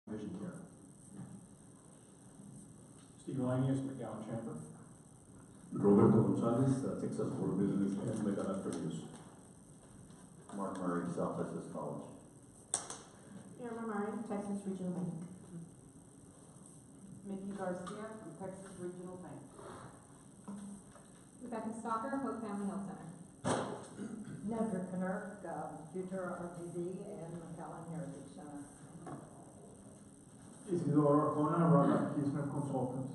vision care. Steve Lanius, McAllen Chamber. Roberto Gonzalez, Texas for Business and Legal Use. Mark Murray, South Texas College. Irma Murray, Texas Regional Bank. Mickey Garcia from Texas Regional Bank. Rebecca Stalker, Hope Family Health Center. Nedra Knurk, Future RTD and McAllen Heritage Center. Isidoro Arjona, Rock Kisner Consultants.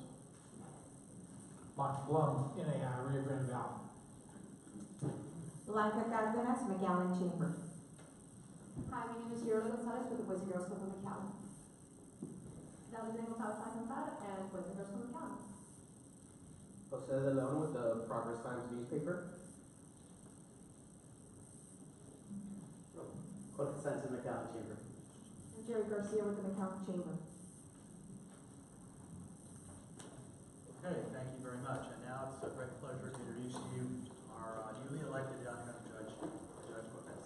Mike Blum, NAI, Rio Grande Valley. Blanca Cárdenas, McAllen Chamber. Hi, my name is Yurla Gonzalez with the Boys and Girls Club of McAllen. Dalvin Gonzalez Alcantar and Boys and Girls Club of McAllen. Jose De Leon with the Progress Times newspaper. Jorge Sanchez, McAllen Chamber. And Jerry Garcia with the McAllen Chamber. Okay, thank you very much. And now it's a great pleasure to introduce to you our newly elected Young Judge, Judge Cortez.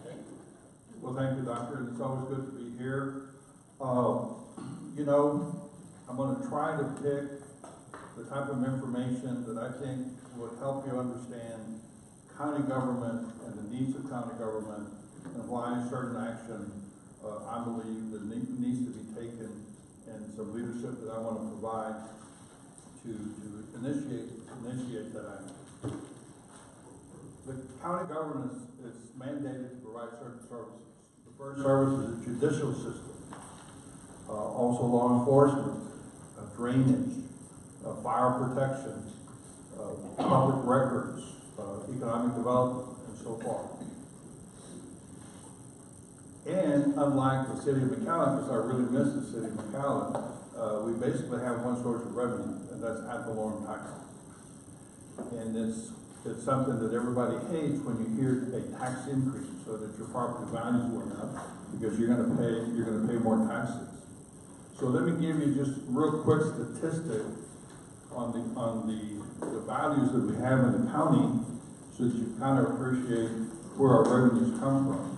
Thank you. Well, thank you, Doctor, and it's always good to be here. I'm going to try to pick the type of information that I think would help you understand county government and the needs of county government and why certain action I believe that needs to be taken and some leadership that I want to provide to initiate that action. The county government is mandated to provide certain services. The first service is the judicial system, also law enforcement, drainage, fire protection, public records, economic development, and so forth. And unlike the city of McAllen, because I really miss the city of McAllen, we basically have one source of revenue, and that's ad valorem taxes. And it's something that everybody hates when you hear a tax increase, so that your property values went up, because you're going to pay more taxes. So let me give you just real quick statistic on the values that we have in the county, so that you kind of appreciate where our revenues come from.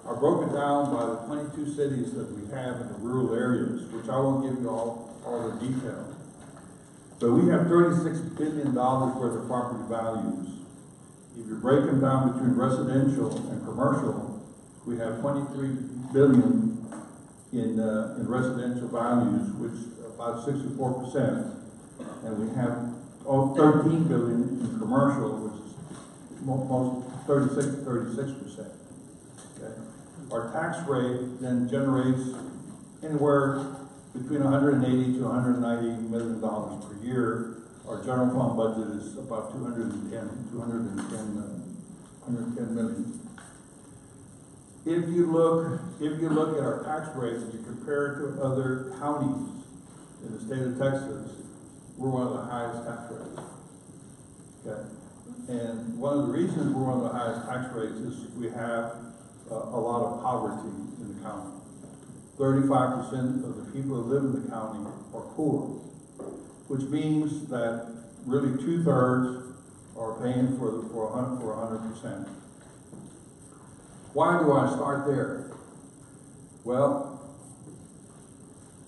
I broke it down by the 22 cities that we have in the rural areas, which I won't give you all the detail. But we have $36 billion worth of property values. If you break them down between residential and commercial, we have $23 billion in residential values, which is about 64%, and we have $13 billion in commercial, which is most 36%. Okay. Our tax rate then generates anywhere between $180 to $190 million per year. Our general fund budget is about 210 million. If you look at our tax rates and you compare it to other counties in the state of Texas, we're one of the highest tax rates. Okay, and one of the reasons we're one of the highest tax rates is we have a lot of poverty in the county. 35% of the people that live in the county are poor, which means that really 2/3 are paying for 100%. Why do I start there? Well,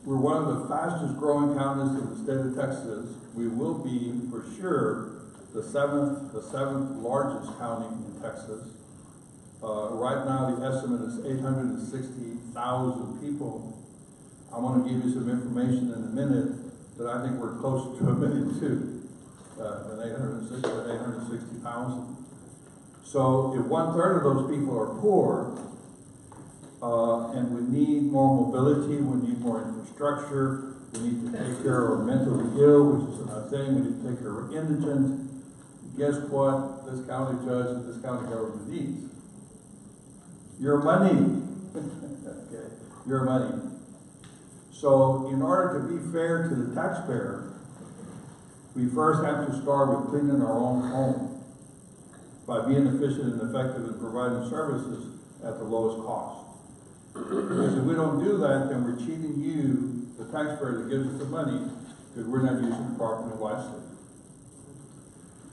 we're one of the fastest growing counties in the state of Texas. We will be, for sure, the seventh largest county in Texas. Right now, the estimate is 860,000 people. I want to give you some information in a minute that I think we're close to 1 million too, than 860,000. So if 1/3 of those people are poor, and we need more mobility, we need more infrastructure, we need to take care of our mentally ill, which is another thing, we need to take care of indigent. Guess what this county judge and this county government needs? Your money. Okay, your money. So in order to be fair to the taxpayer, we first have to start with cleaning our own home by being efficient and effective in providing services at the lowest cost. Because if we don't do that, then we're cheating you, the taxpayer that gives us the money, because we're not using the property wisely.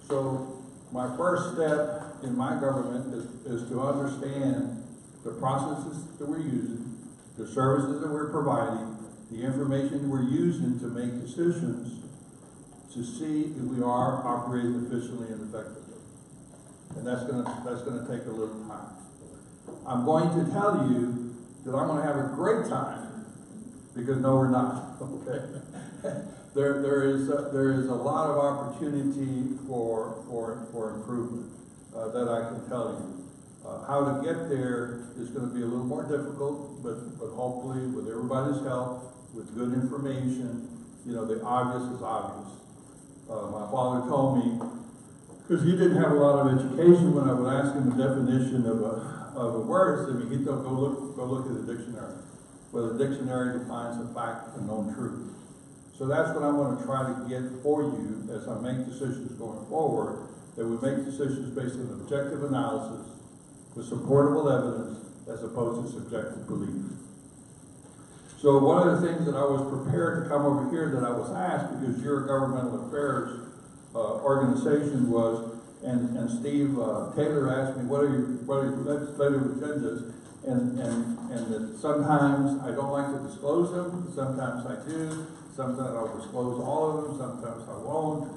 So my first step in my government is to understand the processes that we're using, the services that we're providing, the information we're using to make decisions to see if we are operating efficiently and effectively. And that's gonna take a little time. I'm going to tell you that I'm gonna have a great time, because no, we're not, okay? There is a lot of opportunity for improvement that I can tell you. How to get there is going to be a little more difficult, but hopefully with everybody's help, with good information, you know, the obvious is obvious. My father told me, because he didn't have a lot of education, when I would ask him the definition of a word, he said, he'd go look at the dictionary. Well, the dictionary defines a fact and known truth. So that's what I'm going to try to get for you as I make decisions going forward, that we make decisions based on objective analysis with supportable evidence as opposed to subjective belief. So one of the things that I was prepared to come over here that I was asked, because your governmental affairs organization was, and Steve Taylor asked me, what are your legislative agendas? And that sometimes I don't like to disclose them, sometimes I do, sometimes I'll disclose all of them, sometimes I won't.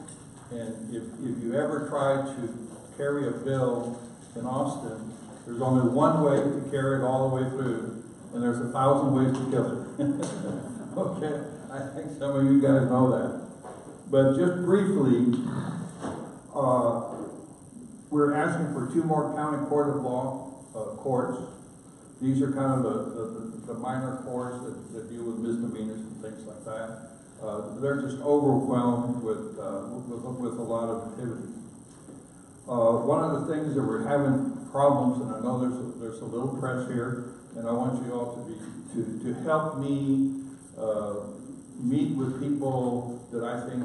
And if you ever try to carry a bill in Austin, there's only one way to carry it all the way through, and there's 1,000 ways to kill it. Okay, I think some of you guys know that. But just briefly, we're asking for 2 more county court of law courts. These are kind of the minor courts that deal with misdemeanors and things like that. They're just overwhelmed with a lot of activity. One of the things that we're having problems, and I know there's a little press here, and I want you all to help me meet with people that I think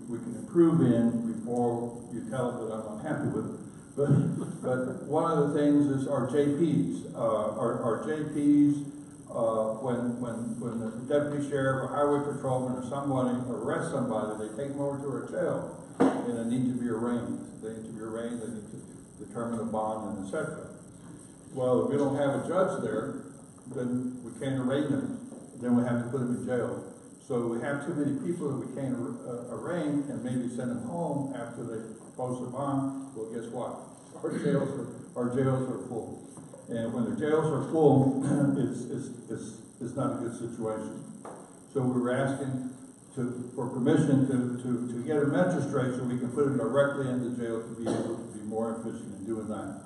we can improve in before you tell them that I'm unhappy with it. But one of the things is our JPs. Our JPs, when the deputy sheriff or highway patrolman or somebody arrests somebody, they take them over to our jail, and they need to be arraigned. They need to be arraigned, they need to determine a bond, and etc. Well, if we don't have a judge there, then we can't arraign them. Then we have to put them in jail. So we have too many people that we can't arraign and maybe send them home after they post a bond. Well, guess what? Our jails are full. And when the jails are full, it's not a good situation. So we were asking for permission to get a magistrate so we can put him directly in the jail to be able to be more efficient in doing that.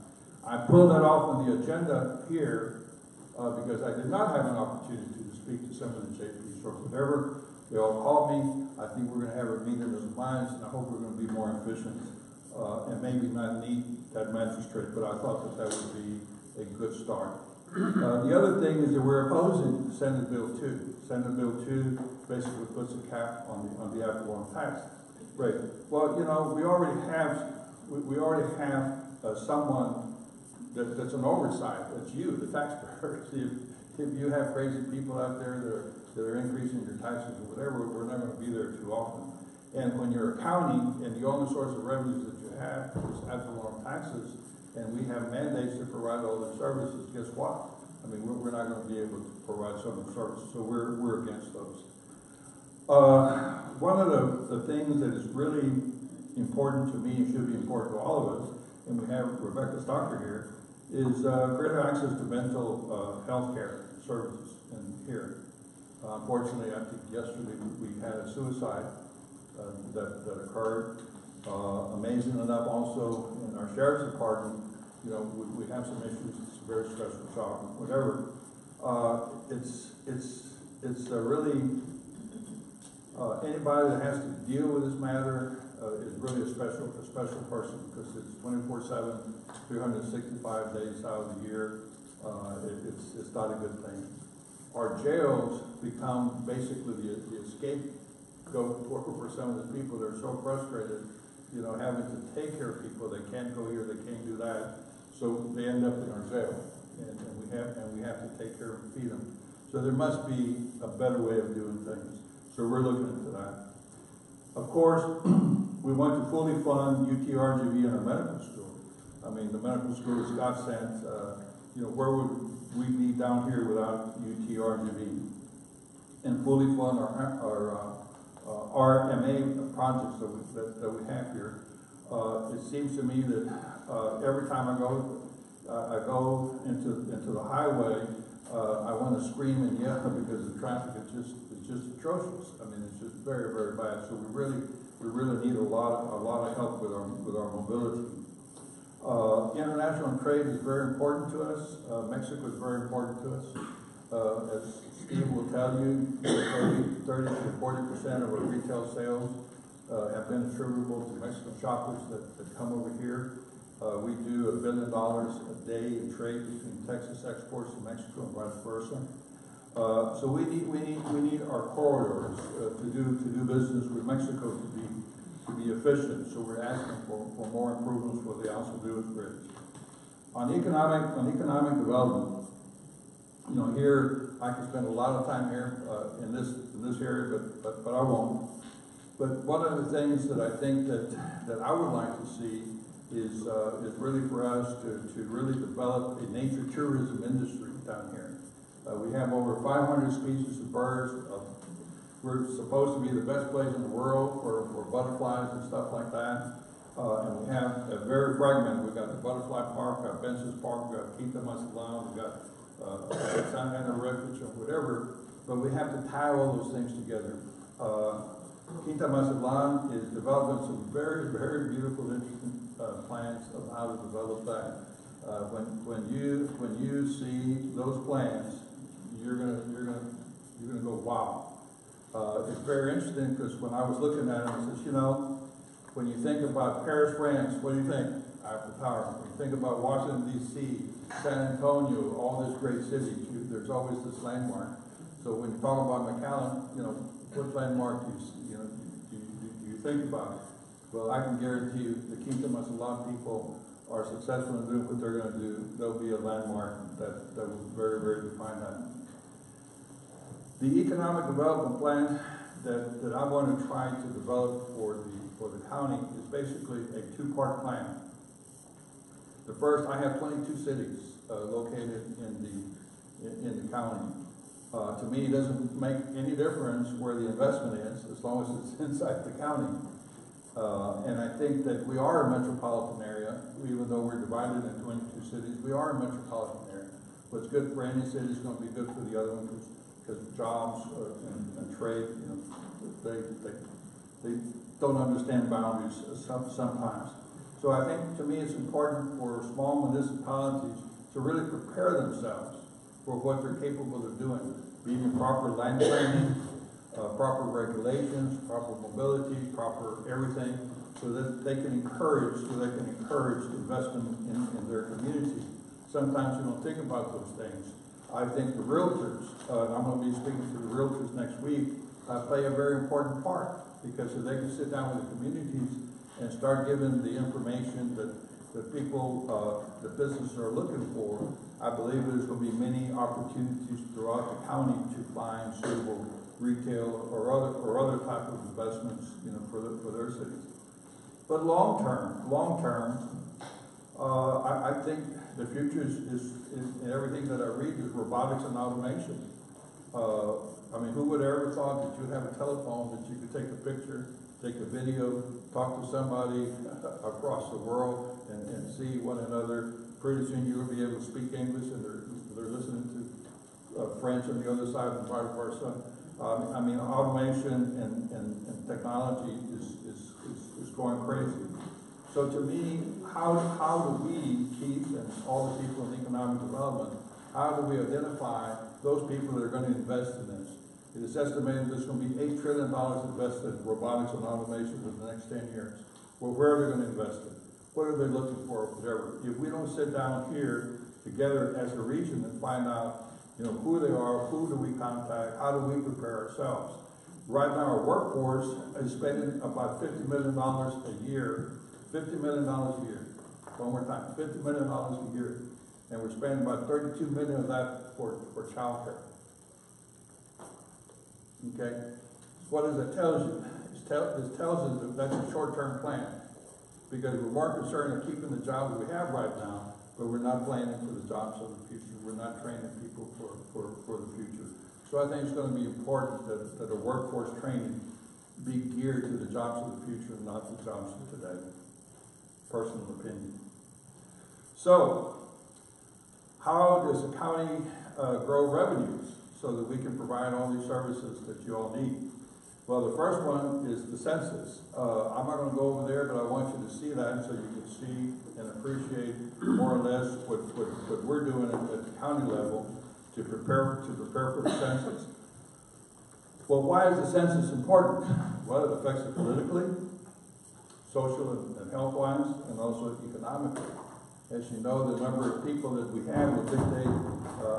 I pulled that off on the agenda here because I did not have an opportunity to speak to some of the JPs or whatever. They all called me. I think we're going to have a meeting of the minds, and I hope we're going to be more efficient and maybe not need that magistrate, but I thought that would be a good start. The other thing is that we're opposing Senate Bill 2. Senate Bill 2 basically puts a cap on the ad valorem tax rate. Well, you know, we already have someone that's an oversight. That's you, the taxpayer. If you have crazy people out there that are increasing your taxes or whatever, we're not going to be there too often. And when you're a county and the only source of revenues that you have is ad valorem taxes, and we have mandates to provide all the services, guess what? I mean, we're not going to be able to provide some of the services, so we're against those. One of the things that is really important to me and should be important to all of us, and we have Rebecca's doctor here, is greater access to mental health care services in here. Unfortunately, I think yesterday we had a suicide that occurred. Amazing enough, also in our sheriff's department, you know, we have some issues. It's a very stressful job, whatever. It's really anybody that has to deal with this matter is really a special person, because it's 24/7, 365 days out of the year. It's not a good thing. Our jails become basically the scapegoat for some of the people that are so frustrated, you know, having to take care of people. They can't go here, they can't do that, so they end up in our jail, and we have to take care and feed them. So there must be a better way of doing things. So we're looking into that. Of course, we want to fully fund UTRGV in our medical school. I mean, the medical school that Scott sent, you know, where would we be down here without UTRGV? And fully fund our RMA projects that we have here. It seems to me that every time I go into the highway, I want to scream and yell because the traffic is just atrocious. I mean, it's just very, very bad. So we really need a lot of help with our mobility. International trade is very important to us. Mexico is very important to us. As Steve will tell you, 30 to 40% of our retail sales have been attributable to Mexican shoppers that come over here. We do $1 billion a day in trade between Texas exports to Mexico and vice versa. So we need our corridors to do business with Mexico to be efficient. So we're asking for more improvements for the Alcel Lewis Bridge. On economic development, you know, here I can spend a lot of time here in this area, but I won't. But one of the things that I think that I would like to see is really for us to really develop a nature tourism industry down here. We have over 500 species of birds. We're supposed to be the best place in the world for butterflies and stuff like that. And we have a very fragmented. We've got the Butterfly Park, we've got Benson's Park, we've got Quinta Mazatlán, we've got San Ana Refuge or whatever. But we have to tie all those things together. Quinta Mazatlán is developing some very, very beautiful, interesting plans of how to develop that. When you see those plans, you're gonna go, wow. It's very interesting because when I was looking at it, I says, you know, when you think about Paris, France, what do you think? Eiffel Tower. When you think about Washington D.C., San Antonio, all these great cities, there's always this landmark. So when you talk about McAllen, you know, what landmark do you think about? Well, I can guarantee you the Quinta Mazatlán people are successful in doing what they're going to do. There'll be a landmark that will very, very define that. The economic development plan that I want to try to develop for the county is basically a two-part plan. The first, I have 22 cities located in the county. To me, it doesn't make any difference where the investment is, as long as it's inside the county. And I think that we are a metropolitan area, even though we're divided into 22 cities. We are a metropolitan area. What's good for any city is going to be good for the other one because jobs and trade, you know, they don't understand boundaries sometimes. So I think, to me, it's important for small municipalities to really prepare themselves for what they're capable of doing, being proper land planning, proper regulations, proper mobility, proper everything, so that they can encourage investment in their community. Sometimes you don't think about those things. I think the realtors, I'm going to be speaking to the realtors next week, play a very important part, because if they can sit down with the communities and start giving the information that people, the businesses are looking for, I believe there's going to be many opportunities throughout the county to find suitable retail or other type of investments, you know, for their cities. But long term, I think the future is in everything that I read is robotics and automation. I mean, who would have ever thought that you'd have a telephone that you could take a picture, take a video, talk to somebody across the world and see one another. Pretty soon you'll be able to speak English and they're listening to French on the other side and vice versa. I mean, automation and technology is going crazy. So to me, how do we, Keith, and all the people in economic development, how do we identify those people that are going to invest in this? It is estimated there's going to be $8 trillion invested in robotics and automation in the next 10 years. Well, where are they going to invest it? What are they looking for, whatever? If we don't sit down here together as a region and find out, you know, who they are, who do we contact, how do we prepare ourselves? Right now, our workforce is spending about $50 million a year. $50 million a year. One more time, $50 million a year. And we're spending about $32 million of that for child care. Okay? What does it tell you? It tells us that that's a short-term plan. because we're more concerned with keeping the jobs we have right now, but we're not planning for the jobs of the future. We're not training people for the future. So I think it's going to be important that the workforce training be geared to the jobs of the future and not the jobs of today. Personal opinion. So, how does the county grow revenues so that we can provide all these services that you all need? Well, the first one is the census. I'm not going to go over there, but I want you to see that so you can see and appreciate more or less what we're doing at the county level to prepare for the census. Well, why is the census important? Well, it affects it politically, social and health-wise, and also economically. As you know, the number of people that we have will dictate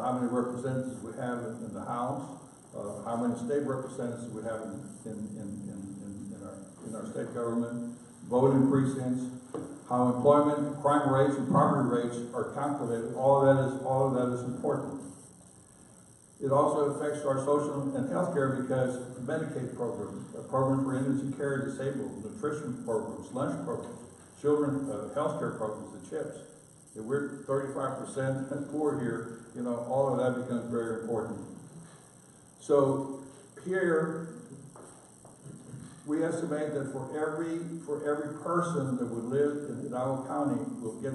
how many representatives we have in the House, how many state representatives we have in our state government, voting precincts, how employment, crime rates, and poverty rates are calculated. All of that is important. It also affects our social and health care because Medicaid programs, programs for energy care, disabled, nutrition programs, lunch programs, children health care programs, the CHIPS. If we're 35% poor here, you know, all of that becomes very important. So here, we estimate that for every person that would live in Hidalgo County will get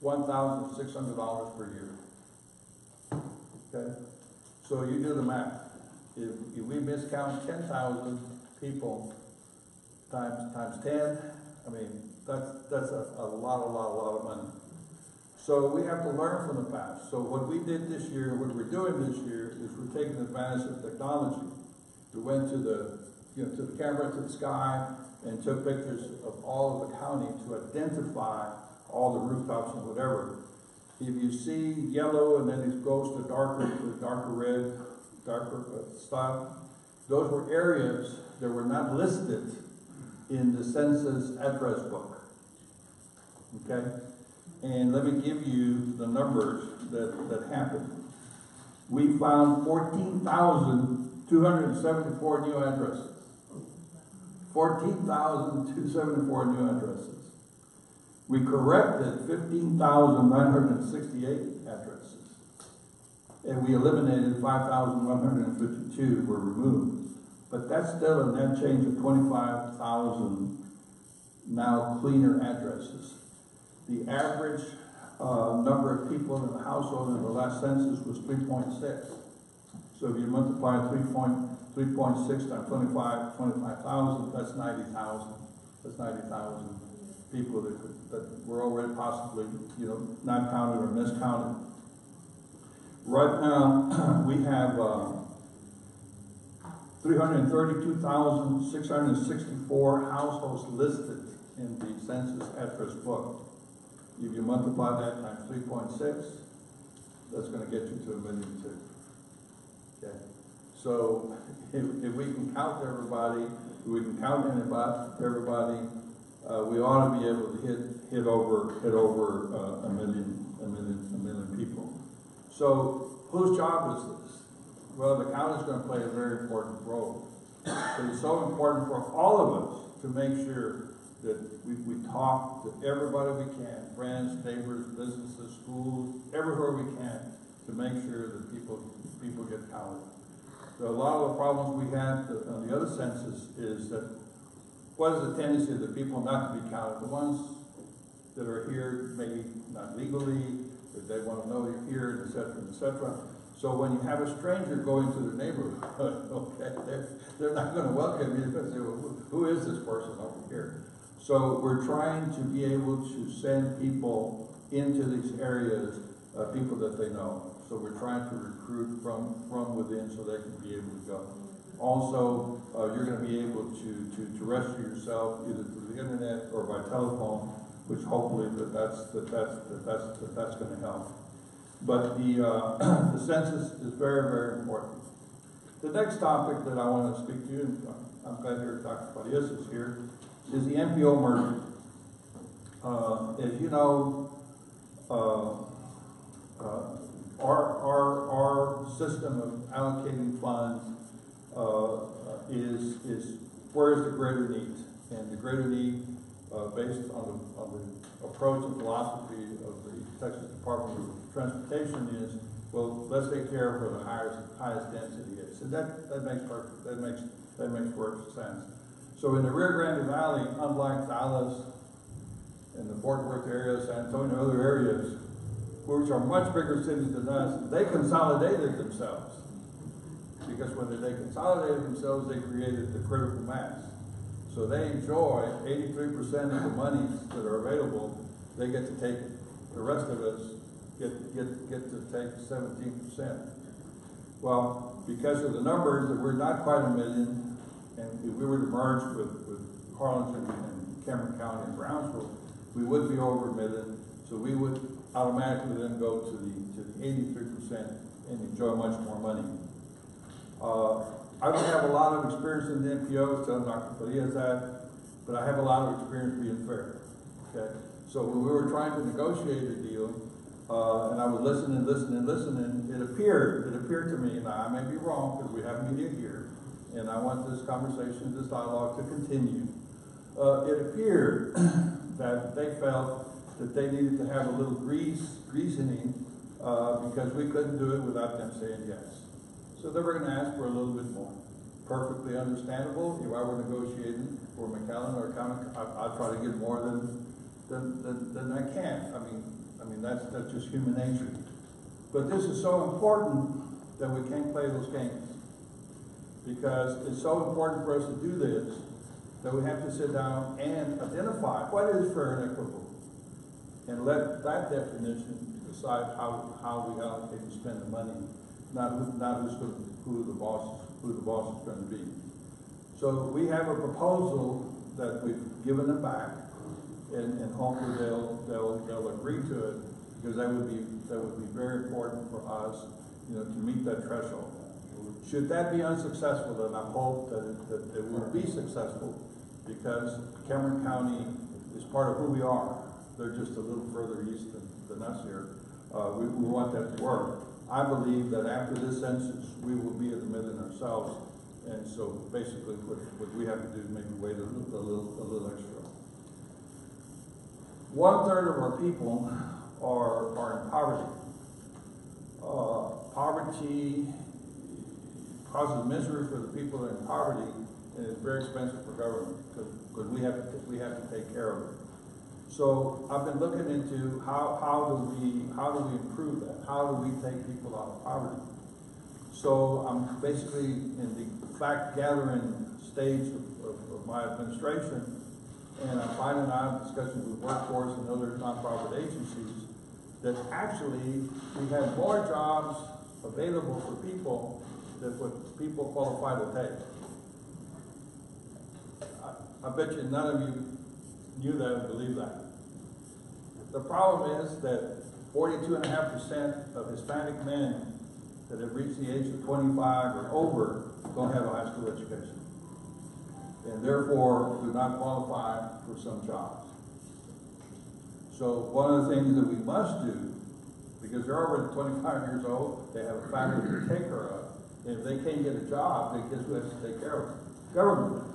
$1,600 per year. Okay? So you do the math. If we miscount 10,000 people times 10, I mean, that's a lot of money. So we have to learn from the past. So what we did this year, what we're doing this year, is we're taking advantage of technology. We went to the camera to the sky and took pictures of all of the county to identify all the rooftops and whatever. If you see yellow and then it goes to darker red, darker stuff, those were areas that were not listed in the census address book. Okay? And let me give you the numbers that happened. We found 14,274 new addresses. 14,274 new addresses. We corrected 15,968 addresses. And we eliminated 5,152 were removed. But that's still a net change of 25,000 now cleaner addresses. The average number of people in the household in the last census was 3.6. So if you multiply 3.6 times 25,000, that's 90,000. That's 90,000 people that were already possibly, not counted or miscounted. Right now, we have 332,664 households listed in the census address book. If you multiply that times 3.6, that's going to get you to 1,000,002. Okay. So if we can count everybody, if we can count everybody, we ought to be able to hit over 1 million people. So whose job is this? Well, the county is going to play a very important role. It's so important for all of us to make sure that we talk to everybody we can, friends, neighbors, businesses, schools, everywhere we can, to make sure that people get counted. So a lot of the problems we had on the other census is that what is the tendency of the people not to be counted? The ones that are here, maybe not legally, that they want to know you're here, et cetera, et cetera. So when you have a stranger going to their neighborhood, okay, they're not going to welcome you because they will, who is this person over here? So we're trying to be able to send people into these areas, people that they know. So we're trying to recruit from within so they can be able to go. Also, you're going to be able to register yourself either through the internet or by telephone, which hopefully that's going to help. But the census is very, very important. The next topic that I want to speak to you, and I'm glad here Dr. Farias is here, is the MPO merger. As you know, our system of allocating funds is where is the greater need, and the greater need based on the approach and philosophy of the Texas Department of Transportation is, well, let's take care of where the highest density is. And that makes perfect sense. So in the Rio Grande Valley, unlike Dallas and the Fort Worth area, San Antonio, other areas, which are much bigger cities than us, they consolidated themselves. Because when they consolidated themselves, they created the critical mass. So they enjoy 83% of the monies that are available, they get to take it. The rest of us get to take 17%. Well, because of the numbers that we're not quite a million, and if we were to merge with Harlingen and Cameron County and Brownsville, we would be over a million, so we would automatically then go to the 83% and enjoy much more money. I don't have a lot of experience in the NPOs, telling Dr. Padilla that, but I have a lot of experience being fair. Okay, so when we were trying to negotiate a deal, and I was listening, it appeared to me, and I may be wrong because we have media here, and I want this conversation, this dialogue to continue. It appeared that they felt that they needed to have a little reasoning because we couldn't do it without them saying yes. So they were going to ask for a little bit more. Perfectly understandable. If I were negotiating for McAllen or County, I'd try to get more than I can. I mean that's just human nature. But this is so important that we can't play those games, because it's so important for us to do this that we have to sit down and identify what is fair and equitable, and let that definition decide how we allocate and spend the money, not who the boss is going to be. So we have a proposal that we've given them back, and hopefully they'll agree to it, because that would be very important for us, to meet that threshold. Should that be unsuccessful, then I hope that it will be successful, because Cameron County is part of who we are. They're just a little further east than us here. We want that to work. I believe that after this census, we will be at the million ourselves, and so basically what we have to do is maybe wait a little extra. 1/3 of our people are in poverty. Poverty causes misery for the people that are in poverty, and it's very expensive for government because we have to take care of it. So I've been looking into how do we improve that? How do we take people out of poverty? So I'm basically in the fact gathering stage of my administration, and I'm finding out in discussions with workforce and other nonprofit agencies that actually we have more jobs available for people than what people qualify to take. I bet you none of you knew that and believe that. The problem is that 42.5% of Hispanic men that have reached the age of 25 or over don't have a high school education, and therefore do not qualify for some jobs. So one of the things that we must do, because they're already 25 years old, they have a family to take care of, and if they can't get a job, then guess who has to take care of them? Government does.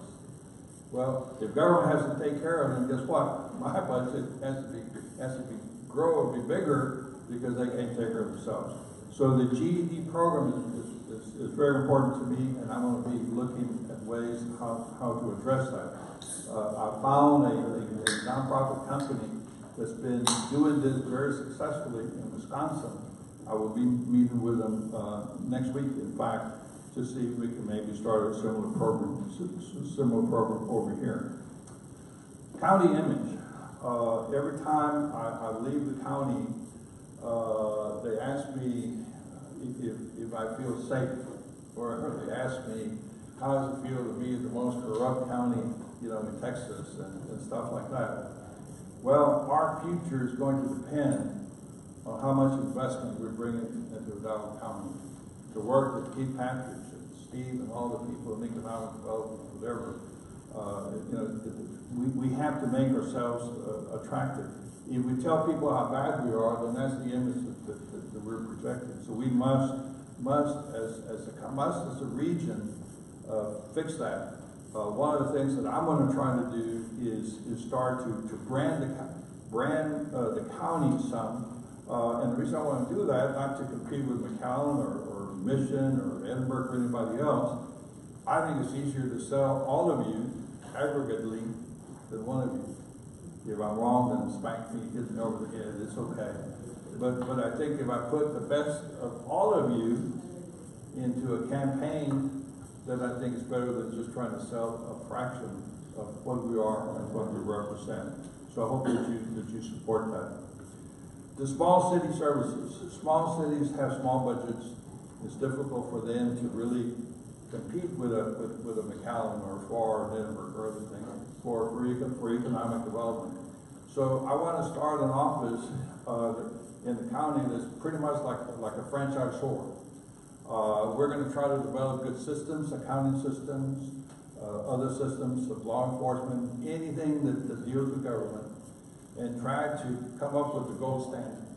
Well, if government has to take care of them, guess what? My budget has to grow and be bigger because they can't take care of themselves. So the GED program is very important to me, and I'm going to be looking at ways how to address that. I found a nonprofit company that's been doing this very successfully in Wisconsin. I will be meeting with them next week, in fact, to see if we can maybe start a similar program over here. County image. Every time I leave the county, they ask me if I feel safe, or they ask me how does it feel to be the most corrupt county, in Texas and stuff like that. Well, our future is going to depend on how much investment we're bringing into Hidalgo County. The work that Keith Patrick and Steve and all the people in economic development, whatever, we have to make ourselves attractive. If we tell people how bad we are, then that's the image that we're projecting. So we must as a region, fix that. One of the things that I'm gonna try to do is start to brand the county some. And the reason I wanna do that, not to compete with McAllen or Mission or Edinburgh or anybody else, I think it's easier to sell all of you aggregately than one of you. If I'm wrong, then spank me, hit me over the head, it's okay. But I think if I put the best of all of you into a campaign, then I think it's better than just trying to sell a fraction of what we are and what we represent. So I hope that you support that. The small city services. Small cities have small budgets. It's difficult for them to really compete with a McAllen or FAR or Edinburgh or other things for economic development. So I want to start an office in the county that's pretty much like a franchisor. We're going to try to develop good systems, accounting systems, other systems of law enforcement, anything that deals with government, and try to come up with the gold standards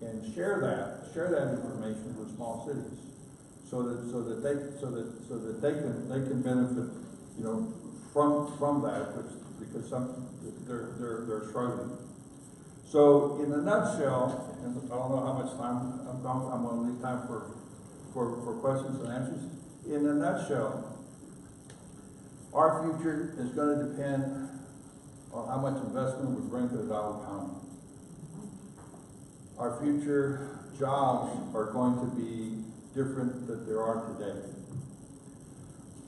and share that information with small cities, so that they can benefit, you know, from that, because they're struggling. So in a nutshell, and I don't know how much time I'm going to leave time for questions and answers. In a nutshell, our future is going to depend on how much investment we bring to the Dollar County. Our future jobs are going to be different than there are today.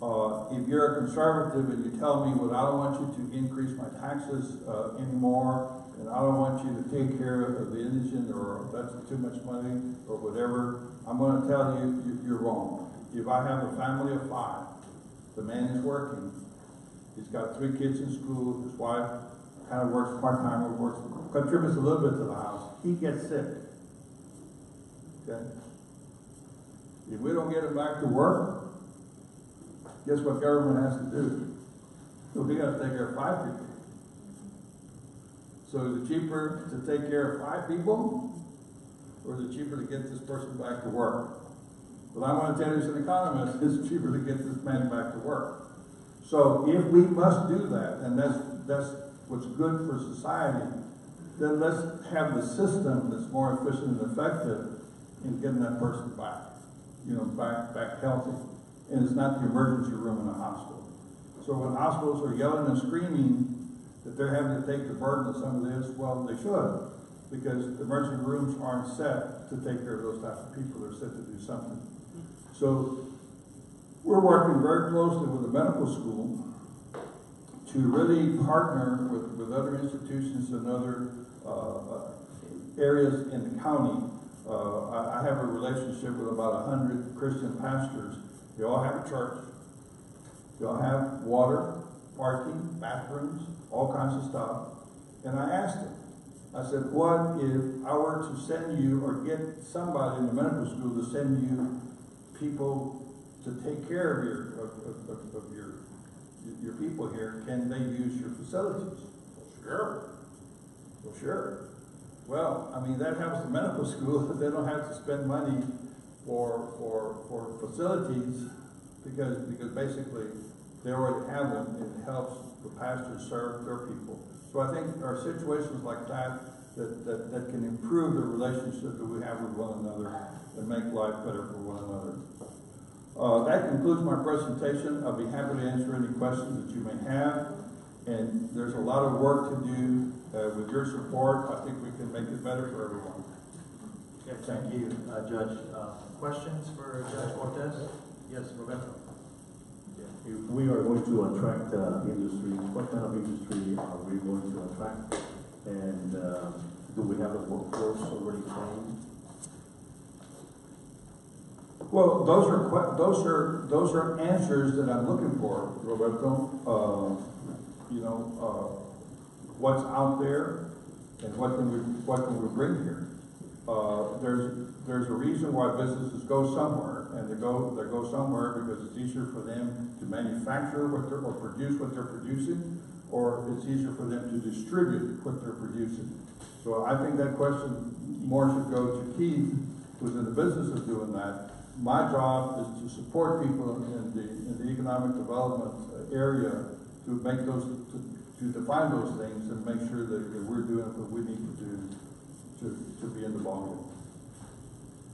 If you're a conservative and you tell me, well, I don't want you to increase my taxes anymore, and I don't want you to take care of the indigent, or that's too much money, or whatever, I'm going to tell you, you're wrong. If I have a family of 5, the man is working, he's got 3 kids in school, his wife kind of works part-time, or contributes a little bit to the house, he gets sick. Okay? If we don't get him back to work, guess what government has to do? We got to take care of 5 people. So is it cheaper to take care of 5 people, or is it cheaper to get this person back to work? Well, I want to tell you as an economist, it's cheaper to get this man back to work. So if we must do that, and that's what's good for society, then let's have the system that's more efficient and effective in getting that person back, you know, back healthy. And it's not the emergency room in a hospital. So when hospitals are yelling and screaming that they're having to take the burden of some of this, well, they should, because the emergency rooms aren't set to take care of those types of people. They're set to do something. So we're working very closely with the medical school to really partner with other institutions and other areas in the county. I have a relationship with about 100 Christian pastors. They all have a church. They all have water, parking, bathrooms, all kinds of stuff. And I asked them, I said, what if I were to send you, or get somebody in the medical school to send you people to take care of your people here? Can they use your facilities? Sure. Well, sure. Well, I mean, that helps the medical school. They don't have to spend money for facilities, because basically they already have them, and it helps the pastors serve their people. So I think there are situations like that can improve the relationship that we have with one another and make life better for one another. That concludes my presentation. I'll be happy to answer any questions that you may have. And there's a lot of work to do. With your support, I think we can make it better for everyone. Okay, thank you, Judge. Questions for Judge Cortez? Yes, Roberto. If we are going to attract industry, what kind of industry are we going to attract? And do we have a workforce already trained? Well, those are answers that I'm looking for, Roberto. What's out there, and what can we bring here? There's a reason why businesses go somewhere, and they go somewhere because it's easier for them to manufacture or produce what they're producing, or it's easier for them to distribute what they're producing. So I think that question more should go to Keith, who's in the business of doing that. my job is to support people in the economic development area to make those, to define those things and make sure that we're doing what we need to do to be in the ballgame.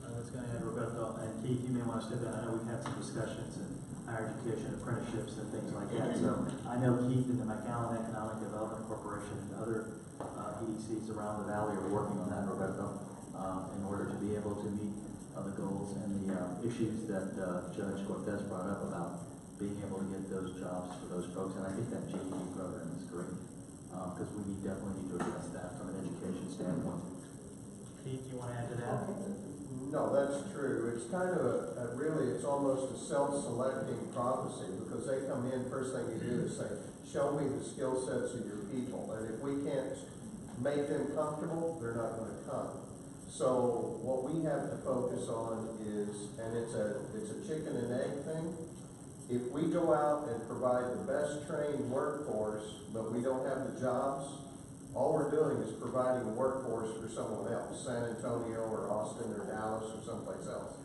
I was going to add, Roberto, and Keith, you may want to step in. I know we've had some discussions in higher education, apprenticeships, and things like that. So I know Keith and the McAllen Economic Development Corporation and other EDCs around the valley are working on that, Roberto, in order to be able to meet the goals and the issues that Judge Cortez brought up about being able to get those jobs for those folks. And I think that GED program is great because we definitely need to address that from an education standpoint. Keith, you want to add to that? No, that's true. It's kind of really, it's almost a self-selecting prophecy because they come in, first thing you do is say, show me the skill sets of your people. And if we can't make them comfortable, they're not going to come. So what we have to focus on is, and it's a chicken and egg thing. If we go out and provide the best trained workforce, but we don't have the jobs, all we're doing is providing a workforce for someone else, San Antonio or Austin or Dallas or someplace else.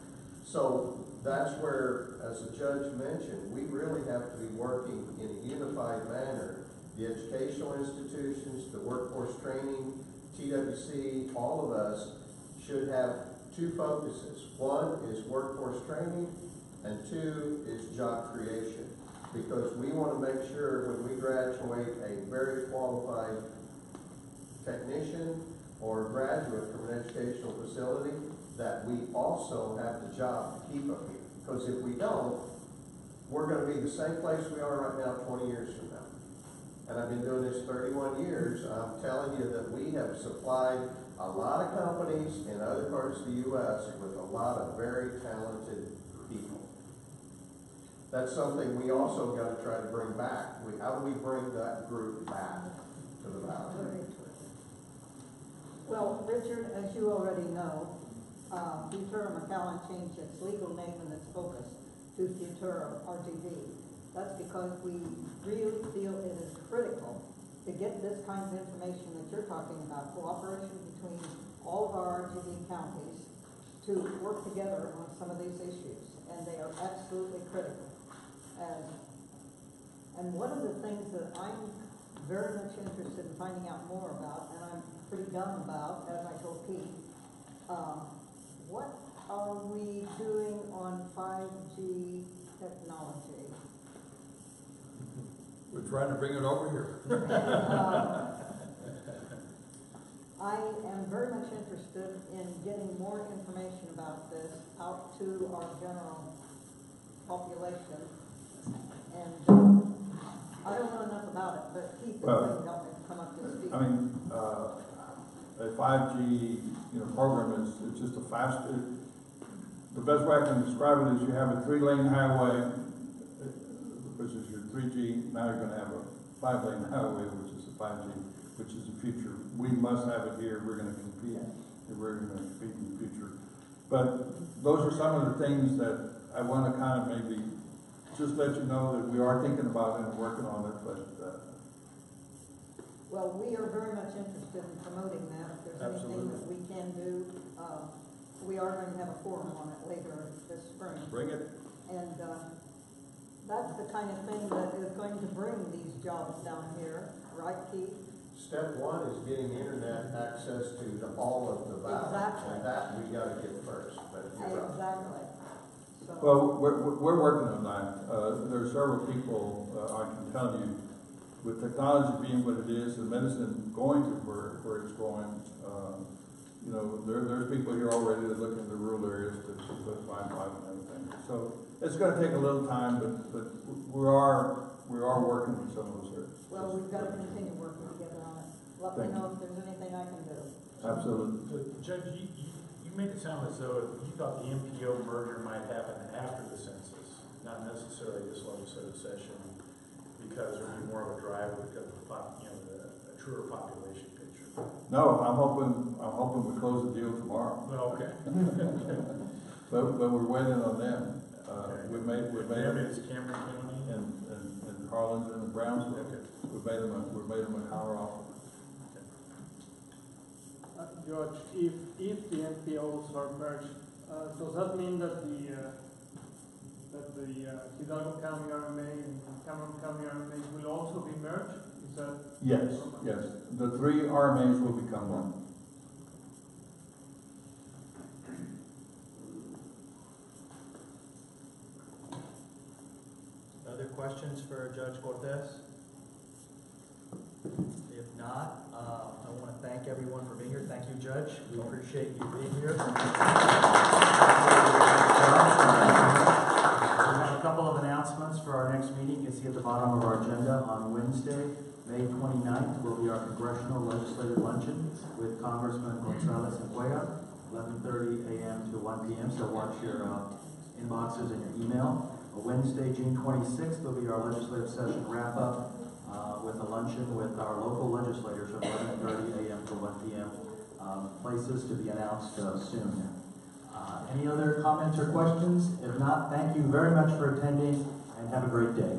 So that's where, as the judge mentioned, we really have to be working in a unified manner. The educational institutions, the workforce training, TWC, all of us should have two focuses. One is workforce training, and two is job creation. Because we want to make sure when we graduate a very qualified technician or graduate from an educational facility, that we also have the job to keep them here. Because if we don't, we're going to be the same place we are right now 20 years from now. And I've been doing this 31 years. I'm telling you that we have supplied a lot of companies in other parts of the U.S. with a lot of very talented people. That's something we also got to try to bring back. How do we bring that group back to the valley? Well, Richard, as you already know, Futura McAllen changed its legal name and its focus to Futura RTV. That's because we really feel it is critical to get this kind of information that you're talking about, cooperation between all of our RTV counties to work together on some of these issues, and they are absolutely critical. And one of the things that I'm very much interested in finding out more about, and I'm pretty dumb about, as I told Pete, what are we doing on 5G technology? We're trying to bring it over here. I am very much interested in getting more information about this out to our general population. And I don't know enough about it, but Keith is going to help me come up to speed. I mean, a 5G program is it's just a the best way I can describe it is you have a 3-lane highway, which is your 3G. Now you're going to have a 5-lane highway, which is a 5G, which is the future. We must have it here. We're going to compete. We're going to compete in the future. But those are some of the things that I want to kind of maybe just let you know that we are thinking about it and working on it. But well, we are very much interested in promoting that. If there's anything that we can do, we are going to have a forum on it later this spring. Bring it. And that's the kind of thing that is going to bring these jobs down here, right, Keith? Step one is getting internet access to all of the valley. Exactly. And that we got to get first. But you're right. Exactly. So, well, we're working on that. There are several people, I can tell you, with technology being what it is, and medicine going to where it's going, there's people here already that look in the rural areas to put Wi-Fi and everything. So it's going to take a little time, but we are working on some of those areas. well, we've got to continue working together on it. Let me know if there's anything I can do. Absolutely. Judge, you made it sound as though you thought the MPO merger might happen after the census, not necessarily this legislative session, because there'd be more of a drive because of a truer population picture. No, I'm hoping we close the deal tomorrow. Well, okay. but we're waiting on them. We made It's Cameron County and Harlingen and Brownsville. Okay. We made them a counter offer. George, if the NPOs are merged, Does that mean that the Hidalgo County RMA and Cameron County RMA will also be merged? Is that? Yes, yes. The three RMAs will become one. Other questions for Judge Cortez? If not, I want to thank everyone for being here. Thank you, Judge. We appreciate you being here. We have a couple of announcements for our next meeting. You can see at the bottom of our agenda on Wednesday, May 29th, will be our Congressional Legislative Luncheon with Congressman Gonzalez and Cuellar, 11:30 a.m. to 1 p.m. So watch your inboxes and your email. Wednesday, June 26th, will be our legislative session wrap-up with a luncheon with our local legislators from 11:30 a.m. to 1 p.m. Places to be announced soon. Any other comments or questions? If not, thank you very much for attending and have a great day.